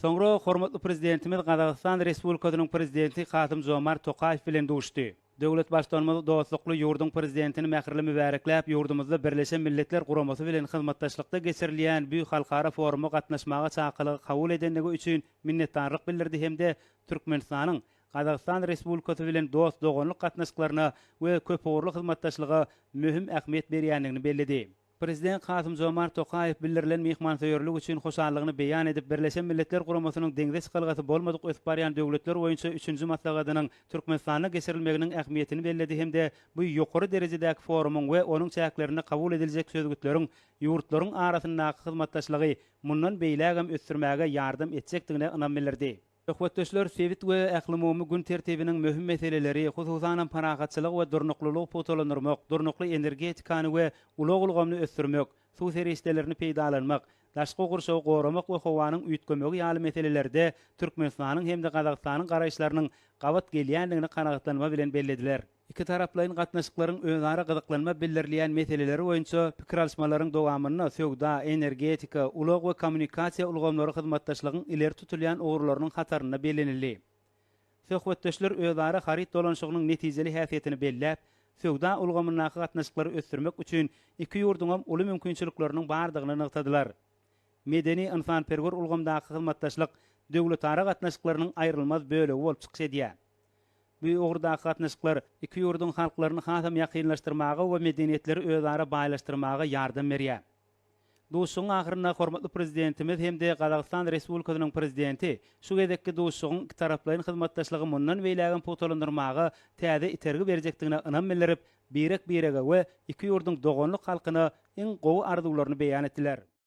Soňra hormatly prezidentimiz Gazagystan Respublikasynyň prezidenti Kasym-Jomart Tokayew bilen duşdy. Döwlet başdanymyz dostlukly ýurdun prezidentini mähirli mübarekläp, ýurdumyzda Birleşen Milletler Guramasy bilen hyzmatdaşlykda geçirilýän büyük halkara foruma gatnaşmaga çakylygy kabul edendigi üçin minnetdarlyk bildirdi hemde Türkmenistanyň Gazagystan Respublikasy bilen dost dogonlyk gatnaşyklaryna we köpügürlük hyzmatdaşlyga möhüm ähmiýet berýändigini bellidi. Prezident Kasym-Jomart Tokayew bildirilen mehmanseverlik üçin hoşallygyny beýan edip, Birleşen Milletler Guramasynyň deňde çykylgasy bolmadyk ösüp barýan döwletler boýunça 3-nji maslagadynyň Türkmenistana geçirilmeginiň ähmiýetini belledi hemde bu ýokary derejedäki forumyň we onuň çäklerini kabul ediljek sözgütleriň ýurtlaryň arasyndaky hyzmatdaşlygy mundan beýlägem ösdürmäge ýardam etjekdigine ynam bildirdi. Hökümetdeşler sewit we ählimumy gün tertibiniň möhüm meseleleri, hususan paragatçylyk we durnuklylyk potolandyrmak, durnukly energetikany we ulug ulgamny ösdürmek, suw serişdelerini peýdalanmak, daşky gurşawy goramak we howanyň üýtgemegi ýaly meselelerde Türkmenistanyň hem de Gazagystanyň garaýşlarynyň gabat gelýändigini kanagatlanma bilen bellediler. İki taraplaryň gatnaşyklaryň özara gyzyklanma bildirilýän meseleleri boýunça pikir alşmalaryň dowamyna söwda, energetika, ulug we kommunikasiýa ulgamlary hyzmatdaşlygyň ileri tutulýan ogrularynyň hataryna belenildi. Söhbetdeşler özara harit dolanşygynyň netijeli häsiýetini belläp, söwda ulgamyna gatnaşyklary ösdürmek üçin iki ýurduň uly mümkinçilikleriniň bardygyny nyktadylar. Medeni insanperwer ulgamdaky hyzmatdaşlyk döwletara gatnaşyklarynyň aýrylmaz bölegi bolup çykýar. Bu ogrdaky gatnaşyklar iki ýurdun halklaryny hasam ýakynlaşdyrmaga we medeniýetleri özara baýlaşdyrmaga ýardam berýär. Duşuň ahyryna hormatly prezidentimiz hem de Gazagystan Respublikasynyň prezidenti şu gedekki duşuň iki taraplaryň hyzmatdaşlygy mundan beýlägen potolandyrmaga täze itergi berjekdigine ynam bildirip, birek birege we iki ýurdun dogonlyk halkyna iň gowy arzularyny beýan etdiler.